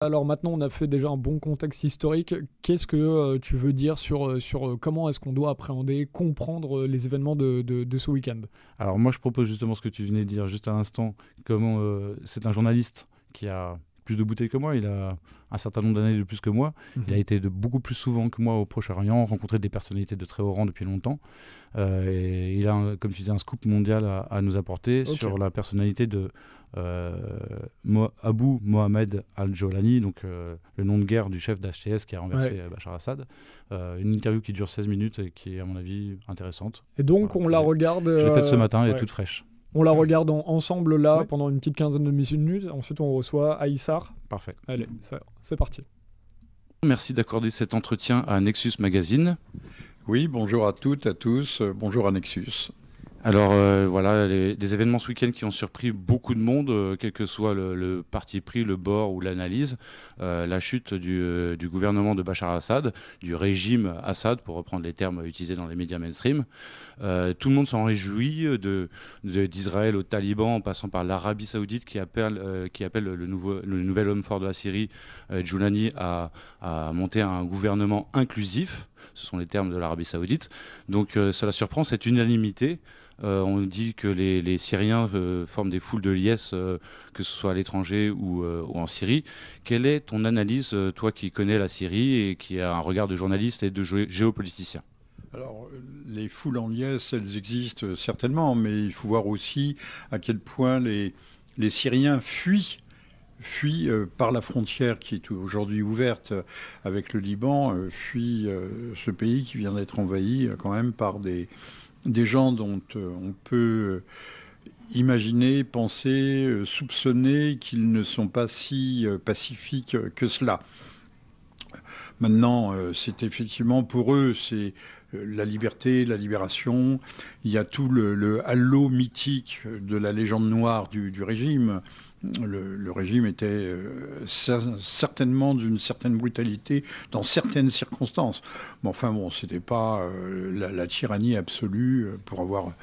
Alors maintenant, on a fait déjà un bon contexte historique. Qu'est-ce que tu veux dire sur comment est-ce qu'on doit appréhender, comprendre les événements de ce week-end? Alors moi, je propose justement ce que tu venais de dire juste à l'instant, comment c'est un journaliste qui a plus de bouteilles que moi, il a un certain nombre d'années de plus que moi, il a été beaucoup plus souvent que moi au Proche-Orient, rencontré des personnalités de très haut rang depuis longtemps, et il a, comme tu disais, un scoop mondial à nous apporter sur la personnalité de Abu Mohamed al-Jolani, donc le nom de guerre du chef d'HTS qui a renversé Bachar Assad. Une interview qui dure 16 minutes et qui est à mon avis intéressante. Et donc on la regarde... Je l'ai faite ce matin, elle est toute fraîche. On la regarde ensemble là pendant une petite quinzaine de minutes. Ensuite on reçoit Aïssar. Parfait. Allez, c'est parti. Merci d'accorder cet entretien à Nexus Magazine. Oui, bonjour à toutes, à tous. Bonjour à Nexus. Alors voilà, des événements ce week-end qui ont surpris beaucoup de monde, quel que soit le parti pris, le bord ou l'analyse. La chute du gouvernement de Bachar Assad, du régime Assad, pour reprendre les termes utilisés dans les médias mainstream. Tout le monde s'en réjouit, d'Israël au Taliban, en passant par l'Arabie Saoudite qui appelle le nouvel homme fort de la Syrie, Joulani, à monter un gouvernement inclusif. Ce sont les termes de l'Arabie Saoudite. Donc cela surprend cette unanimité. On dit que les Syriens forment des foules de liesse, que ce soit à l'étranger ou en Syrie. Quelle est ton analyse, toi qui connais la Syrie et qui a un regard de journaliste et de géopoliticien? Alors, les foules en liesse, elles existent certainement, mais il faut voir aussi à quel point les Syriens fuient par la frontière qui est aujourd'hui ouverte avec le Liban, fuient ce pays qui vient d'être envahi quand même par des gens dont on peut imaginer, penser, soupçonner qu'ils ne sont pas si pacifiques que cela. Maintenant, c'est effectivement pour eux, c'est la liberté, la libération. Il y a tout le halo mythique de la légende noire du régime. Le régime était certainement d'une certaine brutalité dans certaines circonstances. Mais enfin bon, c'était pas la tyrannie absolue pour avoir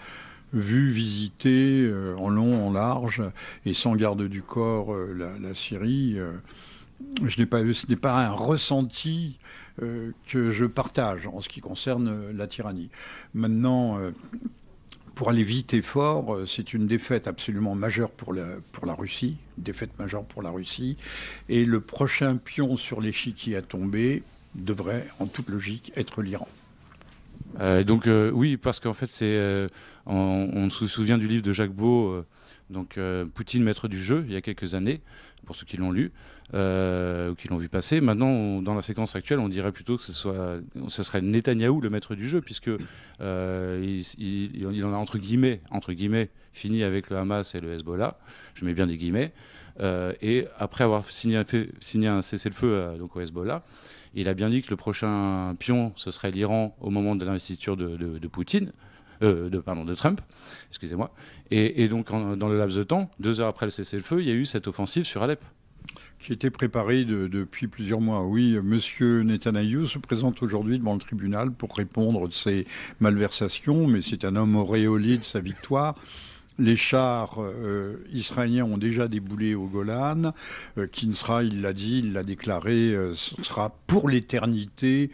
vu, visité en long, en large et sans garde du corps la Syrie. Ce n'est pas un ressenti que je partage en ce qui concerne la tyrannie. Maintenant, pour aller vite et fort, c'est une défaite absolument majeure pour la Russie, une défaite majeure pour la Russie. Et le prochain pion sur l'échiquier à tomber devrait, en toute logique, être l'Iran. Donc oui, parce qu'en fait, on se souvient du livre de Jacques Beau, Poutine, maître du jeu, il y a quelques années, pour ceux qui l'ont lu, ou qui l'ont vu passer. Maintenant, dans la séquence actuelle, on dirait plutôt que ce serait Netanyahou le maître du jeu, puisque il en a entre guillemets fini avec le Hamas et le Hezbollah. Je mets bien des guillemets. Et après avoir signé un cessez-le-feu donc au Hezbollah, il a bien dit que le prochain pion, ce serait l'Iran au moment de l'investiture de Poutine. De Trump, excusez-moi. Et donc, dans le laps de temps, 2 heures après le cessez-le-feu, il y a eu cette offensive sur Alep. Qui était préparée depuis plusieurs mois. Oui, M. Netanyahou se présente aujourd'hui devant le tribunal pour répondre de ses malversations, mais c'est un homme auréolé de sa victoire. Les chars israéliens ont déjà déboulé au Golan. Qui ne sera, il l'a dit, il l'a déclaré, ce sera pour l'éternité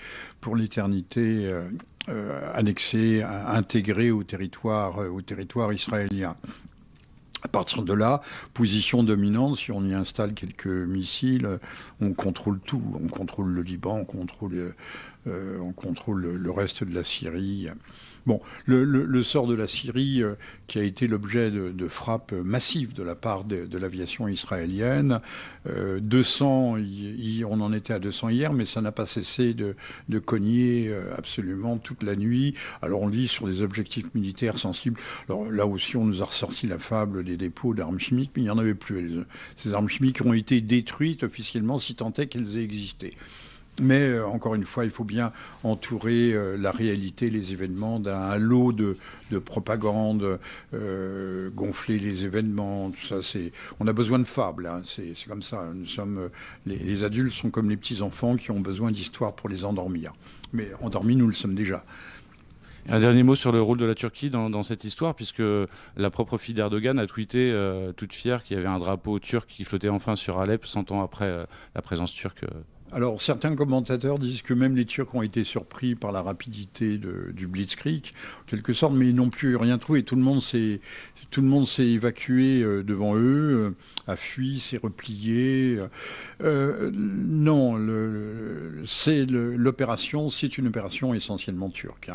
annexé, intégré au territoire israélien. À partir de là, position dominante, si on y installe quelques missiles, on contrôle tout. On contrôle le Liban, on contrôle le reste de la Syrie. Bon, le sort de la Syrie, qui a été l'objet de frappes massives de la part de l'aviation israélienne. 200, on en était à 200 hier, mais ça n'a pas cessé de cogner absolument toute la nuit. Alors on dit sur des objectifs militaires sensibles. Alors là aussi, on nous a ressorti la fable des dépôts d'armes chimiques, mais il n'y en avait plus. Ces armes chimiques ont été détruites officiellement, si tant est qu'elles aient existé. Mais encore une fois, il faut bien entourer la réalité, les événements d'un halo de propagande, gonfler les événements, tout ça. On a besoin de fables, hein, c'est comme ça. Les adultes sont comme les petits enfants qui ont besoin d'histoires pour les endormir. Mais endormis, nous le sommes déjà. Un dernier mot sur le rôle de la Turquie dans cette histoire, puisque la propre fille d'Erdogan a tweeté toute fière qu'il y avait un drapeau turc qui flottait enfin sur Alep 100 ans après la présence turque. Alors, certains commentateurs disent que même les Turcs ont été surpris par la rapidité du Blitzkrieg, en quelque sorte, mais ils n'ont plus rien trouvé. Tout le monde s'est évacué devant eux, a fui, s'est replié. Non, l'opération, c'est une opération essentiellement turque,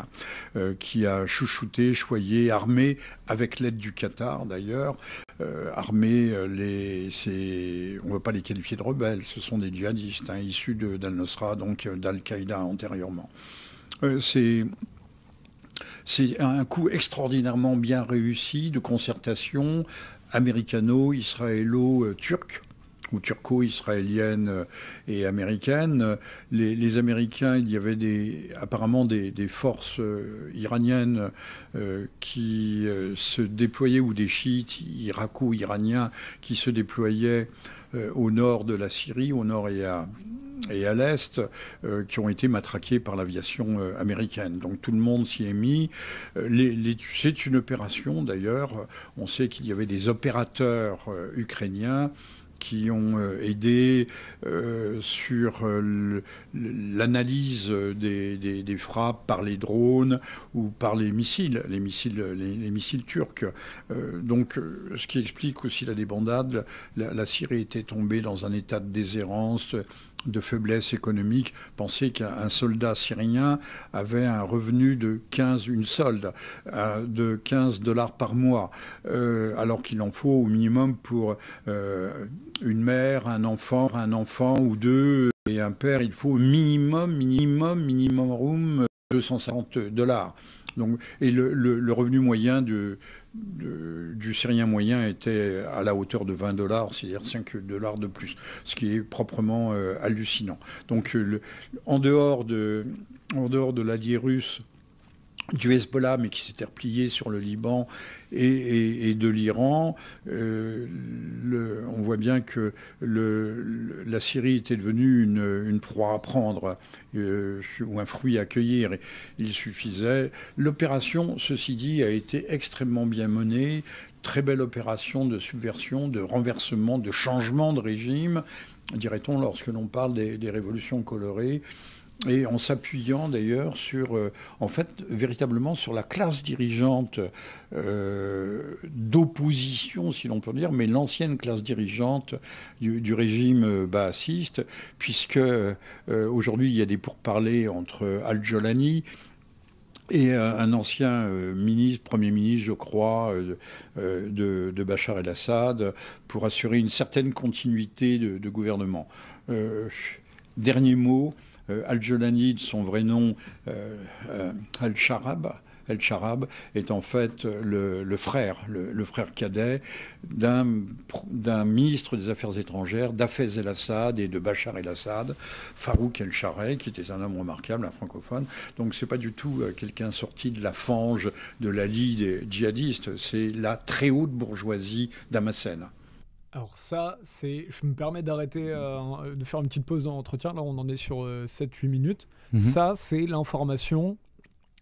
qui a chouchouté, choyé, armé, avec l'aide du Qatar d'ailleurs, armé on ne va pas les qualifier de rebelles, ce sont des djihadistes issus d'Al-Nosra, donc d'Al-Qaïda antérieurement. C'est un coup extraordinairement bien réussi de concertation américano-israélo-turque ou turco-israélienne et américaine. Les Américains, il y avait apparemment des forces iraniennes qui se déployaient, ou des chiites irako-iraniens qui se déployaient au nord de la Syrie, au nord et à l'est, qui ont été matraqués par l'aviation américaine. Donc tout le monde s'y est mis. C'est une opération, d'ailleurs. On sait qu'il y avait des opérateurs ukrainiens qui ont aidé sur l'analyse des frappes par les drones ou par les missiles turcs. Donc, ce qui explique aussi la débandade. La Syrie était tombée dans un état de déshérence, de faiblesse économique. Pensez qu'un soldat syrien avait un revenu de $15 par mois, alors qu'il en faut au minimum pour une mère, un enfant ou deux, et un père, il faut minimum $250. Donc, et le revenu moyen du Syrien moyen était à la hauteur de $20, c'est-à-dire $5 de plus, ce qui est proprement hallucinant. Donc, en dehors de l'allié russe, du Hezbollah, mais qui s'était replié sur le Liban et de l'Iran, on voit bien que la Syrie était devenue une proie à prendre, ou un fruit à cueillir. Il suffisait. L'opération, ceci dit, a été extrêmement bien menée. Très belle opération de subversion, de renversement, de changement de régime, dirait-on, lorsque l'on parle des révolutions colorées. Et en s'appuyant d'ailleurs sur, véritablement sur la classe dirigeante d'opposition, si l'on peut dire, mais l'ancienne classe dirigeante du régime baathiste, puisque aujourd'hui il y a des pourparlers entre Al-Jolani et un ancien premier ministre, je crois, de Bachar el-Assad, pour assurer une certaine continuité de gouvernement. Dernier mot. Al-Jolani, de son vrai nom, Al-Sharab, est en fait le frère cadet d'un ministre des Affaires étrangères, d'Hafez el-Assad et de Bachar el-Assad, Farouk el-Shareh, qui était un homme remarquable, un francophone. Donc c'est pas du tout quelqu'un sorti de la fange de la ligue des djihadistes, c'est la très haute bourgeoisie damascène. Alors ça, je me permets d'arrêter, de faire une petite pause dans l'entretien. Là, on en est sur 7-8 minutes. Ça, c'est l'information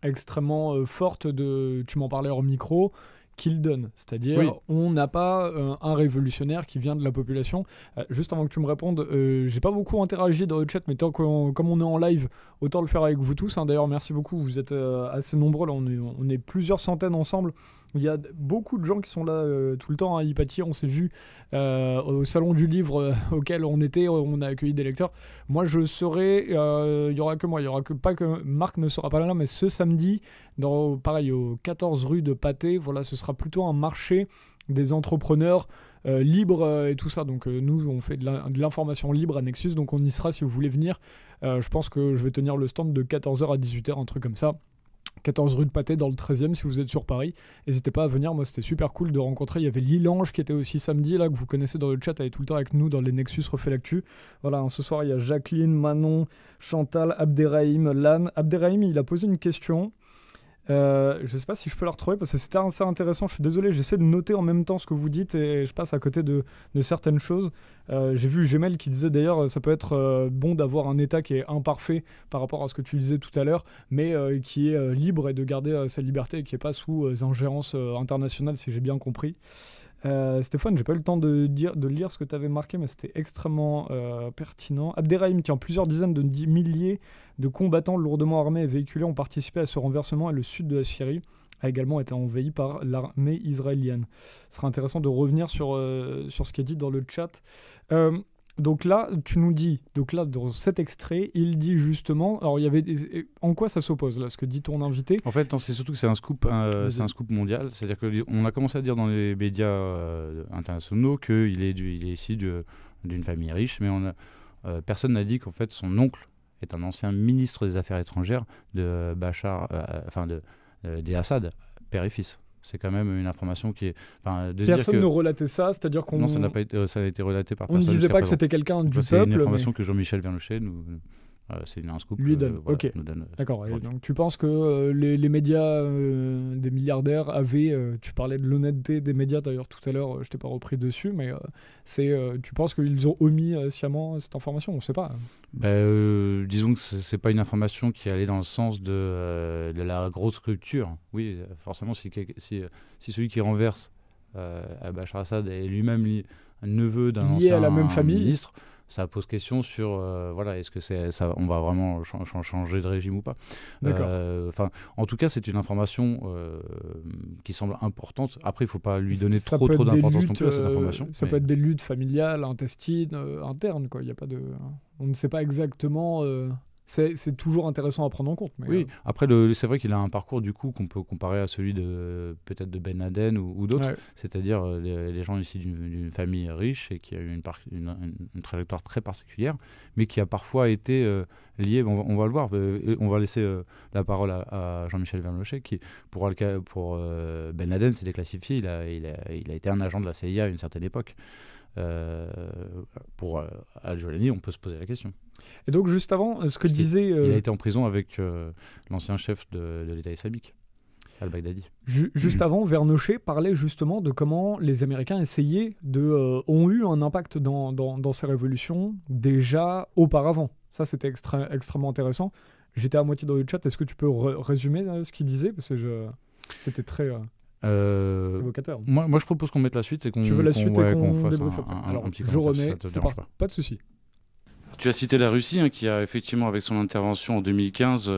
extrêmement forte tu m'en parlais hors micro, qu'il donne. C'est-à-dire, oui. On n'a pas un révolutionnaire qui vient de la population. Juste avant que tu me répondes, j'ai pas beaucoup interagi dans le chat, mais comme on est en live, autant le faire avec vous tous. D'ailleurs, merci beaucoup. Vous êtes assez nombreux. Là, on est plusieurs centaines ensemble. Il y a beaucoup de gens qui sont là tout le temps à Hypatie. On s'est vu au salon du livre auquel on était, on a accueilli des lecteurs. Moi, je serai, il y aura que moi, il y aura pas que Marc ne sera pas là, mais ce samedi, pareil, au 14 rue de Pâté, voilà, ce sera plutôt un marché des entrepreneurs libres et tout ça. Donc nous, on fait de l'information libre à Nexus, donc on y sera si vous voulez venir. Je pense que je vais tenir le stand de 14h à 18h, un truc comme ça. 14 rue de Pâté dans le 13e si vous êtes sur Paris. N'hésitez pas à venir, moi c'était super cool de rencontrer. Il y avait Lilange qui était aussi samedi, là, que vous connaissez dans le chat, elle est tout le temps avec nous dans les Nexus refait l'actu. Voilà, ce soir il y a Jacqueline, Manon, Chantal, Abderrahim, Lan. Abderrahim, il a posé une question. Je sais pas si je peux la retrouver parce que c'était assez intéressant. Je suis désolé, j'essaie de noter en même temps ce que vous dites et je passe à côté de certaines choses. J'ai vu Gemel qui disait d'ailleurs ça peut être bon d'avoir un État qui est imparfait par rapport à ce que tu disais tout à l'heure, mais qui est libre et de garder sa liberté et qui n'est pas sous ingérence internationale, si j'ai bien compris. Stéphane, j'ai pas eu le temps de lire ce que tu avais marqué, mais c'était extrêmement pertinent. Abderrahim, qui en plusieurs dizaines de milliers de combattants lourdement armés et véhiculés ont participé à ce renversement et le sud de la Syrie a également été envahi par l'armée israélienne. Ce sera intéressant de revenir sur ce qui est dit dans le chat. Donc là, tu nous dis, dans cet extrait, il dit justement, alors il y avait en quoi ça s'oppose là, ce que dit ton invité? En fait, c'est surtout que c'est un scoop mondial. C'est-à-dire qu'on a commencé à dire dans les médias internationaux qu'il est issu d'une famille riche, mais personne n'a dit qu'en fait son oncle est un ancien ministre des Affaires étrangères de des Assad, père et fils. C'est quand même une information qui est... Personne ne relatait ça, c'est-à-dire qu'on... Non, ça a été relaté par personne. On ne disait pas que c'était quelqu'un du peuple. C'est une information que Jean-Michel Vernochet c'est un scoop. Lui donne. Ok. Nous donne. D'accord. Donc tu penses que les médias des milliardaires avaient... tu parlais de l'honnêteté des médias d'ailleurs tout à l'heure, je t'ai pas repris dessus, mais tu penses qu'ils ont omis sciemment cette information? On ne sait pas. Disons que c'est pas une information qui allait dans le sens de la grosse rupture. Oui, forcément, si celui qui renverse Bachar Assad est lui-même un neveu d'un ancien à la même famille, ministre, ça pose question sur est-ce que ça, on va vraiment changer de régime ou pas. D'accord. En tout cas, c'est une information qui semble importante. Après, il ne faut pas lui donner trop d'importance non plus à cette information. Ça peut être des luttes familiales, intestines, internes, quoi. Il y a pas de... On ne sait pas exactement... C'est toujours intéressant à prendre en compte. Mais oui, après, c'est vrai qu'il a un parcours du coup qu'on peut comparer à celui peut-être de Ben Laden ou d'autres, c'est-à-dire les gens issus d'une famille riche et qui a eu une trajectoire très particulière, mais qui a parfois été liée, on va le voir, on va laisser la parole à Jean-Michel Vernochet, qui pour Ben Laden, c'est déclassifié, il a été un agent de la CIA à une certaine époque. Pour Al-Jolani, on peut se poser la question. Et donc, juste avant, ce que disait... Il a été en prison avec l'ancien chef de l'État islamique, al-Baghdadi. Juste avant, Vernochet parlait justement de comment les Américains ont eu un impact dans ces révolutions déjà auparavant. Ça, c'était extrêmement intéressant. J'étais à moitié dans le chat. Est-ce que tu peux résumer ce qu'il disait? Parce que c'était très... évocateur. Moi, je propose qu'on mette la suite et qu'on... Tu veux la suite et qu'on fasse débriefe après. Alors, un petit je remets, c'est pas de souci. Tu as cité la Russie, qui a effectivement, avec son intervention en 2015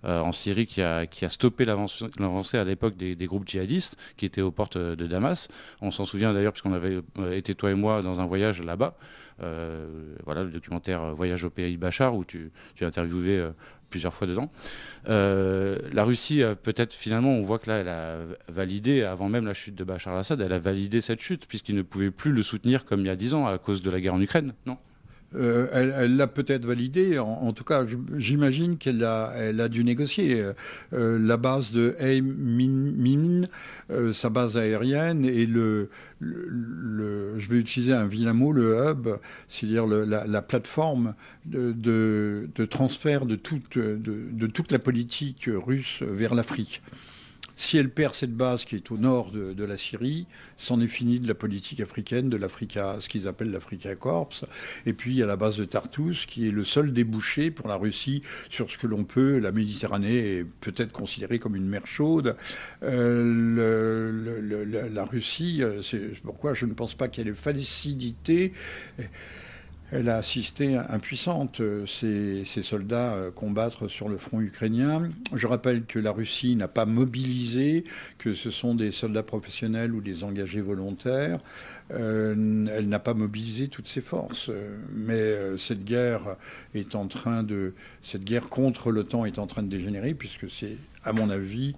en Syrie, qui a stoppé l'avancée à l'époque des groupes djihadistes qui étaient aux portes de Damas. On s'en souvient d'ailleurs, puisqu'on avait été, toi et moi, dans un voyage là-bas. Le documentaire Voyage au pays Bachar, où tu as interviewé plusieurs fois dedans. La Russie, peut-être finalement, on voit que là, elle a validé, avant même la chute de Bachar al-Assad, elle a validé cette chute, puisqu'il ne pouvait plus le soutenir comme il y a 10 ans à cause de la guerre en Ukraine, non ? Elle l'a peut-être validé. En tout cas, j'imagine qu'elle a dû négocier. La base de Min, sa base aérienne, et je vais utiliser un vilain mot, le hub, c'est-à-dire la plateforme de transfert de toute la politique russe vers l'Afrique. Si elle perd cette base qui est au nord de la Syrie, c'en est fini de la politique africaine, de l'Africa, ce qu'ils appellent l'Africa Corps. Et puis il y a la base de Tartous, qui est le seul débouché pour la Russie sur ce que l'on peut. La Méditerranée est peut-être considérée comme une mer chaude. La Russie, c'est pourquoi je ne pense pas qu'elle ait facilité. Elle a assisté impuissante ces soldats combattre sur le front ukrainien. Je rappelle que la Russie n'a pas mobilisé, que ce sont des soldats professionnels ou des engagés volontaires. Elle n'a pas mobilisé toutes ses forces. Mais cette guerre contre l'OTAN est en train de dégénérer, puisque c'est, à mon avis,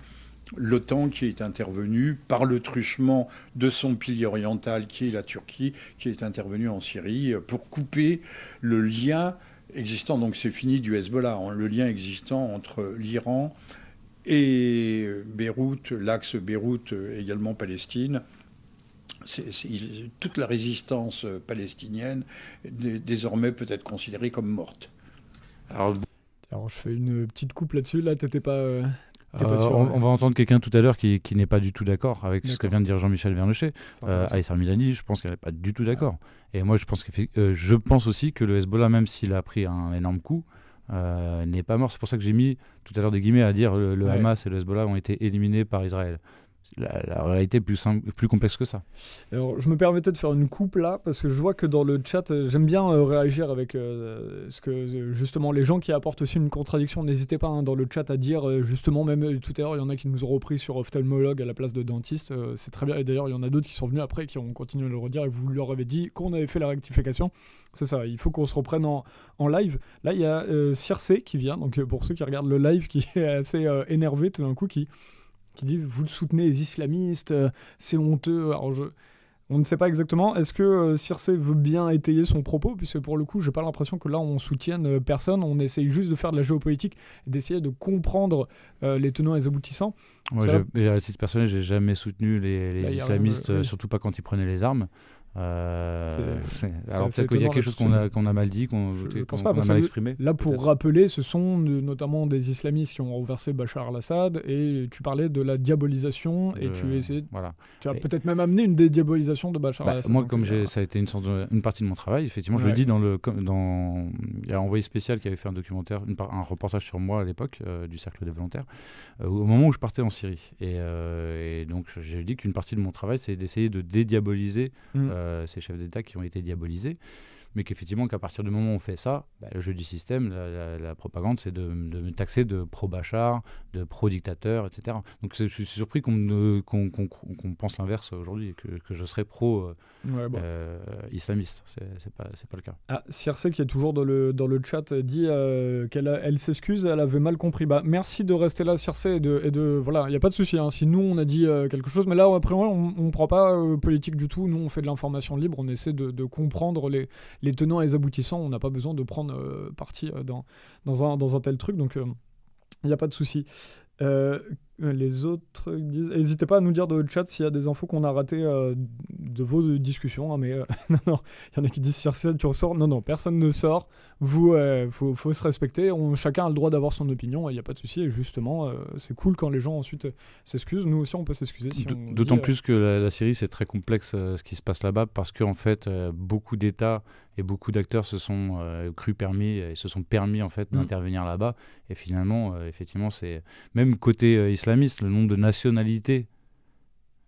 l'OTAN qui est intervenue par le truchement de son pilier oriental, qui est la Turquie, qui est intervenue en Syrie pour couper le lien existant. Donc c'est fini du Hezbollah, le lien existant entre l'Iran et Beyrouth, l'axe Beyrouth également Palestine. Toute la résistance palestinienne désormais peut être considérée comme morte. Alors je fais une petite coupe là-dessus. Là, t'étais pas... On va entendre quelqu'un tout à l'heure qui n'est pas du tout d'accord avec ce que vient de dire Jean-Michel Vernochet. Aïssar Milani, je pense qu'elle n'est pas du tout d'accord. Et moi, je pense aussi que le Hezbollah, même s'il a pris un énorme coup, n'est pas mort. C'est pour ça que j'ai mis tout à l'heure des guillemets à dire le Hamas et le Hezbollah ont été éliminés par Israël. La réalité est plus complexe que ça. Alors, je me permettais de faire une coupe là, parce que je vois que dans le chat, j'aime bien réagir avec ce que justement les gens qui apportent aussi une contradiction. N'hésitez pas dans le chat à dire justement, même tout à l'heure, il y en a qui nous ont repris sur ophtalmologue à la place de dentiste. C'est très bien. Et d'ailleurs, il y en a d'autres qui sont venus après qui ont continué à le redire et vous leur avez dit qu'on avait fait la rectification. C'est ça, il faut qu'on se reprenne en live. Là, il y a Circe qui vient, donc pour ceux qui regardent le live, qui est assez énervé tout d'un coup, qui dit vous soutenez les islamistes, c'est honteux. Alors on ne sait pas exactement. Est-ce que Circe veut bien étayer son propos, puisque pour le coup, j'ai pas l'impression que là on soutienne personne. On essaye juste de faire de la géopolitique, d'essayer de comprendre les tenants et les aboutissants. Moi, à titre personnel, j'ai jamais soutenu les islamistes, surtout pas quand ils prenaient les armes. Alors peut-être qu'il y a quelque chose qu'on a mal dit, qu'on a mal exprimé. Là, pour rappeler, ce sont notamment des islamistes qui ont renversé Bachar al-Assad, et tu parlais de la diabolisation, et tu essayais, tu as peut-être même amené une dédiabolisation de Bachar al-Assad. Moi, comme ça a été une partie de mon travail, effectivement, je le dis il y a un envoyé spécial qui avait fait un documentaire, un reportage sur moi à l'époque, du Cercle des volontaires, au moment où je partais en Syrie. Et donc, j'ai dit qu'une partie de mon travail, c'est d'essayer de dédiaboliser ces chefs d'État qui ont été diabolisés, mais qu'effectivement qu'à partir du moment où on fait ça, le jeu du système, la propagande, c'est de me taxer de pro-Bachar, de pro-dictateur, etc. Donc je suis surpris qu'on pense l'inverse aujourd'hui, que je serais pro-islamiste. C'est pas le cas. Circe, qui est toujours dans le chat, dit qu'elle s'excuse, elle avait mal compris. Merci de rester là, Circe, et de voilà, il n'y a pas de souci. Si nous, on a dit quelque chose, mais là, après, on ne prend pas politique du tout. Nous, on fait de l'information libre, on essaie de comprendre les tenants et les aboutissants. On n'a pas besoin de prendre parti dans un tel truc, donc il n'y a pas de souci. Les autres disent, n'hésitez pas à nous dire dans le chat s'il y a des infos qu'on a ratées de vos discussions, mais non, il y en a qui disent Circe, tu ressors. Non, personne ne sort. Vous, faut se respecter. Chacun a le droit d'avoir son opinion, il n'y a pas de souci. Et justement, c'est cool quand les gens ensuite s'excusent. Nous aussi, on peut s'excuser. D'autant plus que la Syrie, c'est très complexe ce qui se passe là-bas, parce qu'en fait, beaucoup d'États et beaucoup d'acteurs se sont crus permis et se sont permis en fait d'intervenir là-bas. Et finalement, effectivement, c'est même côté islamiste, le nombre de nationalités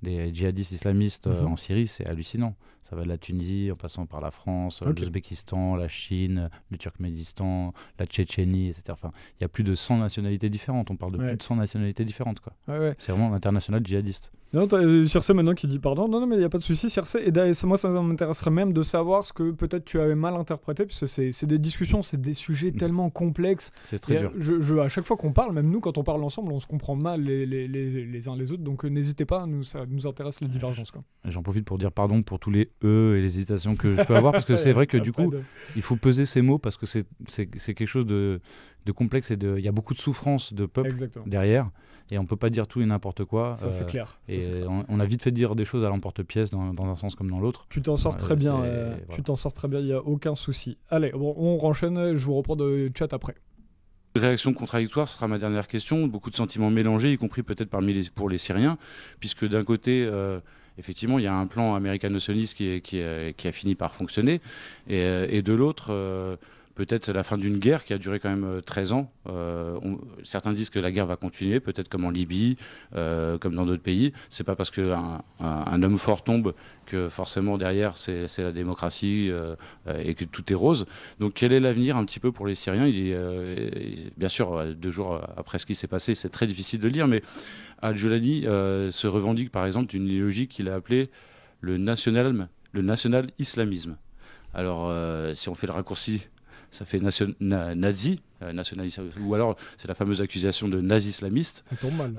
des djihadistes islamistes en Syrie, c'est hallucinant. Ça va de la Tunisie en passant par la France, l'Ouzbékistan, la Chine, le Turkménistan, la Tchétchénie, etc. Enfin, il y a plus de 100 nationalités différentes. On parle de plus de 100 nationalités différentes, quoi. C'est vraiment l'international djihadiste. Non, Circe maintenant qui dit pardon. Non, mais il n'y a pas de souci, Circe. Et moi, ça m'intéresserait même de savoir ce que peut-être tu avais mal interprété, parce que c'est des discussions, c'est des sujets tellement complexes. C'est très dur. À chaque fois qu'on parle, même nous, quand on parle ensemble, on se comprend mal les uns les autres. Donc n'hésitez pas, ça nous intéresse les divergences, quoi. J'en profite pour dire pardon pour tous les et les hésitations que je peux avoir, parce que c'est vrai que du coup, il faut peser ces mots, parce que c'est quelque chose de complexe, et il y a beaucoup de souffrance de peuple derrière. Et on peut pas dire tout et n'importe quoi. Ça, c'est clair. On a vite fait dire des choses à l'emporte-pièce dans un sens comme dans l'autre. Tu t'en sors très bien. Tu t'en sors très bien, il n'y a aucun souci. Allez, bon, on enchaîne. Je vous reprends le chat après. Réaction contradictoire, ce sera ma dernière question. Beaucoup de sentiments mélangés, y compris peut-être pour les Syriens, puisque d'un côté, effectivement, il y a un plan américano-sioniste qui a fini par fonctionner, et de l'autre... peut-être la fin d'une guerre qui a duré quand même 13 ans. Certains disent que la guerre va continuer, peut-être comme en Libye, comme dans d'autres pays. C'est pas parce qu'un homme fort tombe que forcément derrière c'est la démocratie et que tout est rose. Donc quel est l'avenir un petit peu pour les Syriens ? Bien sûr, 2 jours après ce qui s'est passé, c'est très difficile de le lire, mais Al-Jolani se revendique par exemple d'une idéologie qu'il a appelée le national-islamisme. Alors si on fait le raccourci, ça fait nazi, nationaliste, ou alors c'est la fameuse accusation de nazi-islamiste. Ça tombe mal.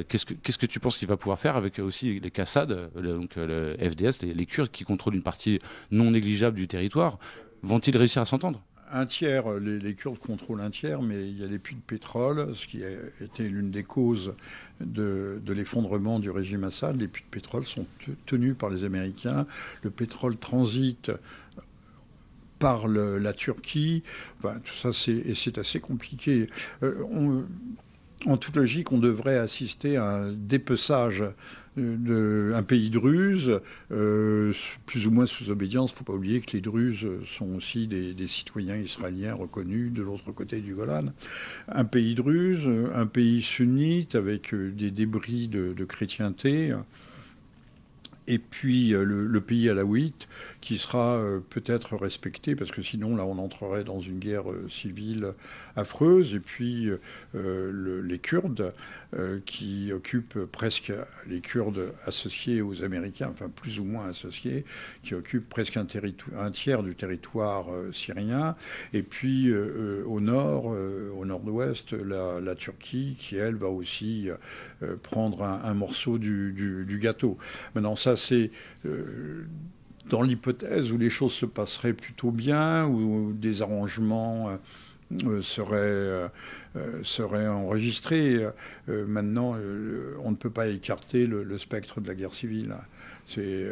Qu'est-ce que tu penses qu'il va pouvoir faire avec aussi les Qassad, donc le FDS, les Kurdes qui contrôlent une partie non négligeable du territoire? Vont-ils réussir à s'entendre? Un tiers, les Kurdes contrôlent un tiers, mais il y a les puits de pétrole, ce qui a été l'une des causes de l'effondrement du régime Assad. Les puits de pétrole sont tenus par les Américains. Le pétrole transite par la Turquie. Enfin, tout ça, c'est assez compliqué. en toute logique, on devrait assister à un dépeçage d'un pays druze, plus ou moins sous obédience. Il ne faut pas oublier que les Druzes sont aussi des citoyens israéliens reconnus de l'autre côté du Golan. Un pays druze, un pays sunnite avec des débris de chrétienté. Et puis le pays alaouite qui sera peut-être respecté, parce que sinon là on entrerait dans une guerre civile affreuse. Et puis les Kurdes qui occupent presque, les Kurdes associés aux Américains, enfin plus ou moins associés, qui occupent presque un tiers du territoire syrien. Et puis au nord, au nord-ouest, la Turquie qui elle va aussi prendre un morceau du gâteau. Maintenant ça c'est dans l'hypothèse où les choses se passeraient plutôt bien, où des arrangements seraient enregistrés. Maintenant, on ne peut pas écarter le spectre de la guerre civile. C'est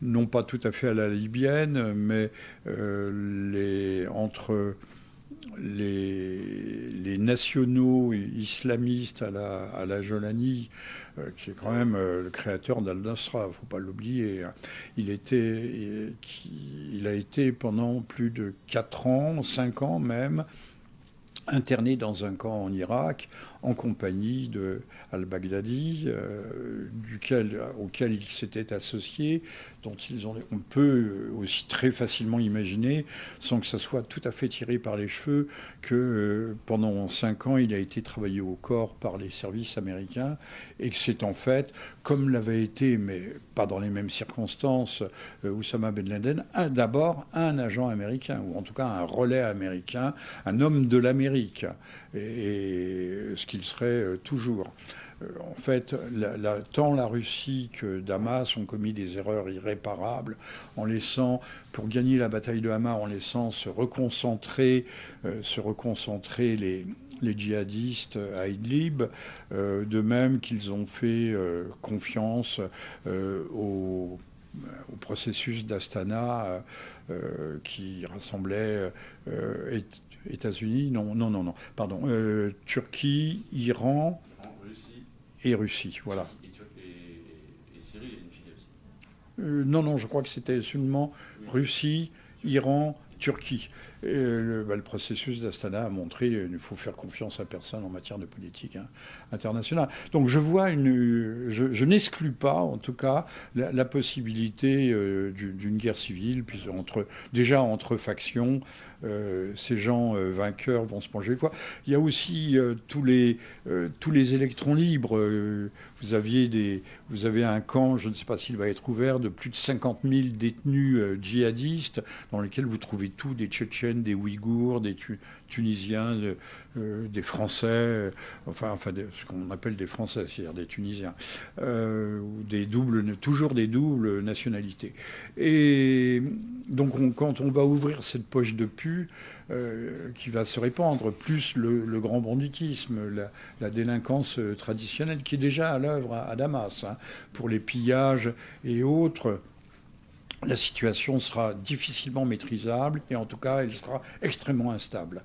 non pas tout à fait à la libyenne, mais entre les nationaux islamistes à la Jolani, qui est quand même le créateur d'Al-Nusra, il ne faut pas l'oublier. Il a été pendant plus de 4 ans, 5 ans même, interné dans un camp en Irak en compagnie de al-Baghdadi, auquel il s'était associé, dont on peut aussi très facilement imaginer, sans que ça soit tout à fait tiré par les cheveux, que pendant 5 ans, il a été travaillé au corps par les services américains, et que c'est en fait, comme l'avait été, mais pas dans les mêmes circonstances, Oussama Ben Laden, d'abord un agent américain, ou en tout cas un relais américain, un homme de l'Amérique, et ce qu'il serait toujours. En fait, tant la Russie que Damas ont commis des erreurs irréparables en laissant, pour gagner la bataille de Hama, en laissant se reconcentrer les djihadistes à Idlib, de même qu'ils ont fait confiance au processus d'Astana qui rassemblait États-Unis, pardon, Turquie, Iran et Russie, voilà. Et Syrie, il y a une fille aussi. Non, je crois que c'était seulement Russie, Iran, Turquie. Et le processus d'Astana a montré qu'il ne faut faire confiance à personne en matière de politique internationale. Donc je n'exclus pas, en tout cas, la possibilité d'une guerre civile, puis déjà entre factions. Ces gens vainqueurs vont se manger une fois. Il y a aussi tous les électrons libres. Vous avez un camp, je ne sais pas s'il va être ouvert, de plus de 50 000 détenus djihadistes, dans lesquels vous trouvez tout, des Tchétchènes, des Ouïghours, des Tunisiens, des Français, ce qu'on appelle des Français, c'est-à-dire des Tunisiens, toujours des doubles nationalités. Et donc quand on va ouvrir cette poche de pu qui va se répandre, plus le grand banditisme, la délinquance traditionnelle qui est déjà à l'œuvre à Damas, pour les pillages et autres, la situation sera difficilement maîtrisable et en tout cas elle sera extrêmement instable.